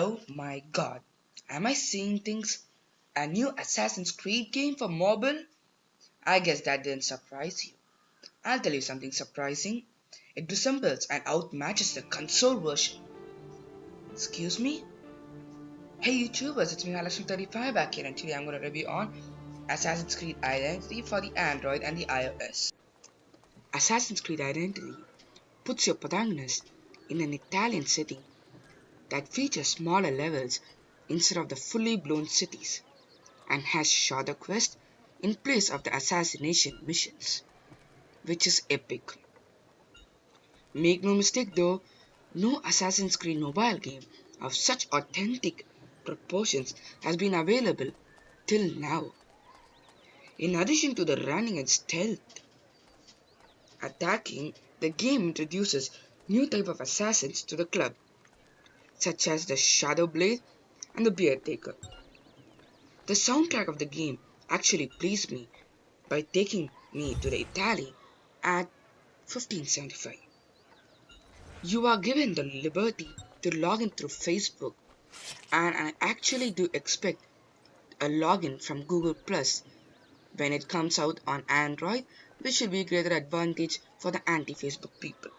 Oh my god, am I seeing things? A new Assassin's Creed game for mobile? I guess that didn't surprise you. I'll tell you something surprising. It resembles and outmatches the console version. Excuse me? Hey YouTubers, it's me Halashim35 back here, and today I'm going to review on Assassin's Creed Identity for the Android and the iOS. Assassin's Creed Identity puts your protagonist in an Italian setting that features smaller levels instead of the fully blown cities, and has shorter quests in place of the assassination missions, which is epic. Make no mistake though, no Assassin's Creed mobile game of such authentic proportions has been available till now. In addition to the running and stealth attacking, the game introduces new type of assassins to the club, such as the Shadow Blade and the Beard Taker. The soundtrack of the game actually pleased me by taking me to the Italy at 1575. You are given the liberty to log in through Facebook, and I actually do expect a login from Google Plus when it comes out on Android, which will be a greater advantage for the anti-Facebook people.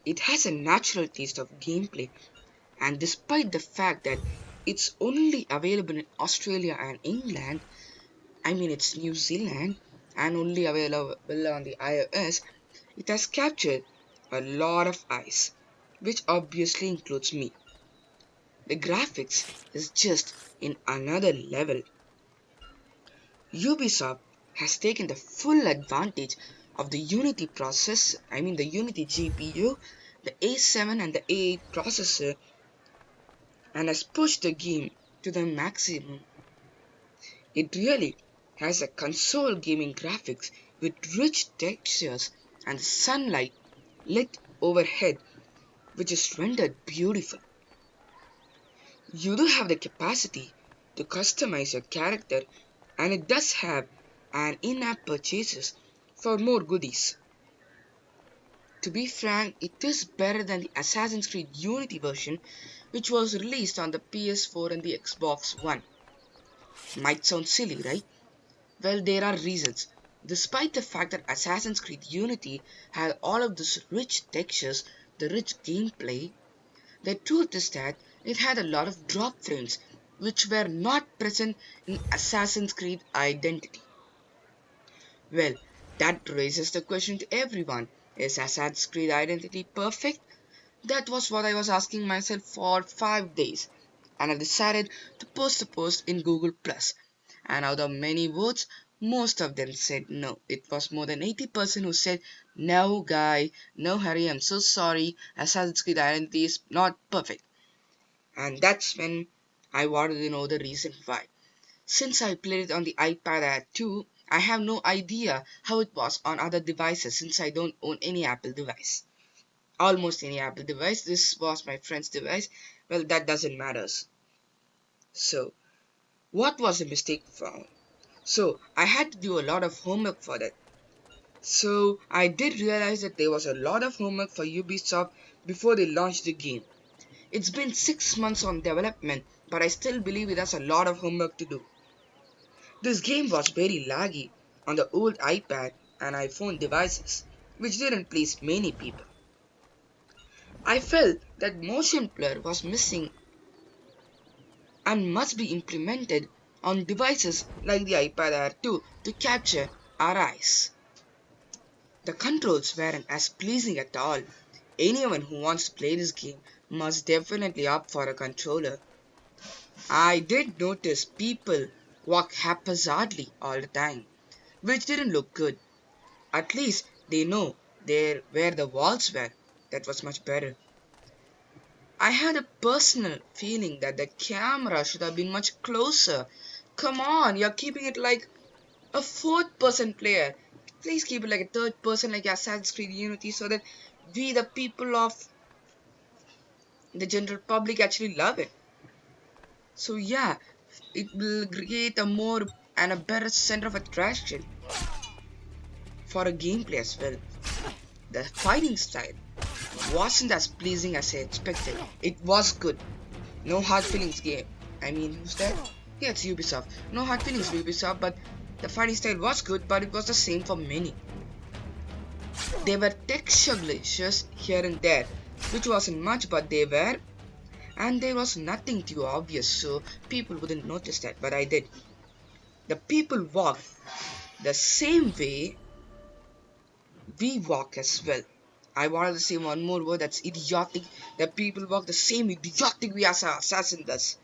It has a natural taste of gameplay, and despite the fact that it's only available in Australia and England, it's New Zealand, and only available on the iOS, it has captured a lot of eyes, which obviously includes me. The graphics is just in another level. Ubisoft has taken the full advantage of the Unity processor, the Unity GPU, the A7 and the A8 processor, and has pushed the game to the maximum. It really has a console gaming graphics with rich textures and sunlight lit overhead, which is rendered beautiful. You do have the capacity to customize your character, and it does have an in-app purchases for more goodies. To be frank, it is better than the Assassin's Creed Unity version, which was released on the PS4 and the Xbox One. Might sound silly, right? Well, there are reasons. Despite the fact that Assassin's Creed Unity had all of these rich textures, the rich gameplay, the truth is that it had a lot of drop frames, which were not present in Assassin's Creed Identity. Well, that raises the question to everyone. Is Assassin's Creed Identity perfect? That was what I was asking myself for 5 days, and I decided to post a post in Google+. And out of many votes, most of them said no. It was more than 80% who said, no guy, no hurry, I'm so sorry, Assassin's Creed Identity is not perfect. And that's when I wanted to know the reason why. Since I played it on the iPad Air 2, I have no idea how it was on other devices since I don't own any Apple device. Almost any Apple device. This was my friend's device. Well, that doesn't matter. So, what was the mistake found? So, I had to do a lot of homework for that. So, I did realize that there was a lot of homework for Ubisoft before they launched the game. It's been 6 months on development, but I still believe it has a lot of homework to do. This game was very laggy on the old iPad and iPhone devices, which didn't please many people. I felt that motion blur was missing and must be implemented on devices like the iPad Air 2 to capture our eyes. The controls weren't as pleasing at all. Anyone who wants to play this game must definitely opt for a controller. I did notice people walk haphazardly all the time, which didn't look good. At least they know where the walls were. That was much better. I had a personal feeling that the camera should have been much closer. Come on, you're keeping it like a fourth person player. Please keep it like a third person like Assassin's Creed Unity so that we the people of the general public actually love it. So yeah, it will create a more and a better center of attraction for a gameplay as well. The fighting style wasn't as pleasing as I expected. It was good. No hard feelings game. I mean, who's that? Yeah, it's Ubisoft. No hard feelings for Ubisoft, but the fighting style was good, but it was the same for many. There were texture glitches here and there, which wasn't much, but they were, and there was nothing too obvious, so people wouldn't notice that, but I did. The people walked the same way we walk as well. I wanted to say one more word, that's idiotic. The people walk the same idiotic way as our assassin does.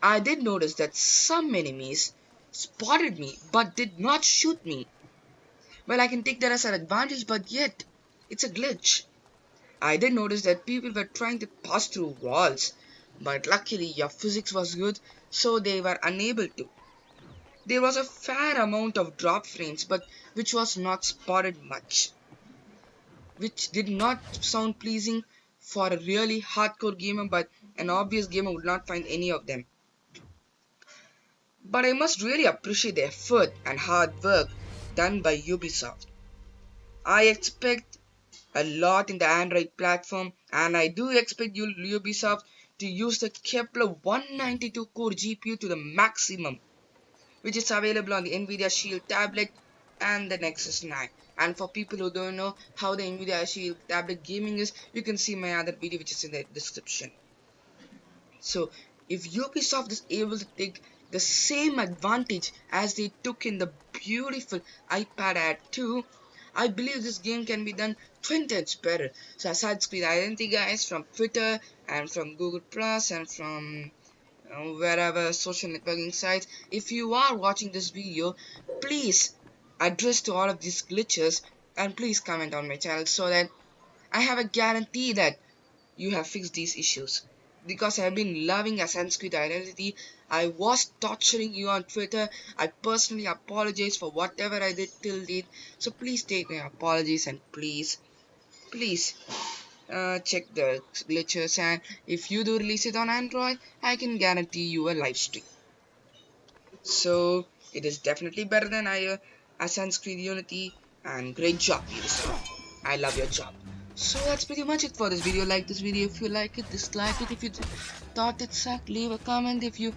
I did notice that some enemies spotted me but did not shoot me. Well, I can take that as an advantage, but yet, it's a glitch. I did notice that people were trying to pass through walls, but luckily your physics was good, so they were unable to. There was a fair amount of drop frames, but which was not spotted much, which did not sound pleasing for a really hardcore gamer, but an obvious gamer would not find any of them. But I must really appreciate the effort and hard work done by Ubisoft. I expect a lot in the Android platform, and I do expect Ubisoft to use the Kepler 192 core GPU to the maximum, which is available on the Nvidia Shield tablet and the Nexus 9. And for people who don't know how the Nvidia Shield tablet gaming is, you can see my other video which is in the description. So if Ubisoft is able to take the same advantage as they took in the beautiful iPad Air 2, I believe this game can be done 20 times better. So aside screen identity guys, from Twitter and from Google Plus and from wherever social networking sites, if you are watching this video, please address to all of these glitches and please comment on my channel so that I have a guarantee that you have fixed these issues. Because I have been loving Assassin's Creed Identity, I was torturing you on Twitter. I personally apologize for whatever I did till date. So please take my apologies and please check the glitches, and if you do release it on Android, I can guarantee you a live stream. So it is definitely better than Assassin's Creed Unity, and great job Ubisoft. I love your job. So that's pretty much it for this video. Like this video if you like it, dislike it if you thought it sucked, leave a comment if you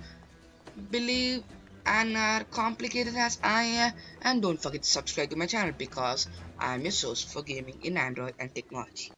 believe and are complicated as I am, and don't forget to subscribe to my channel because I am your source for gaming in Android and technology.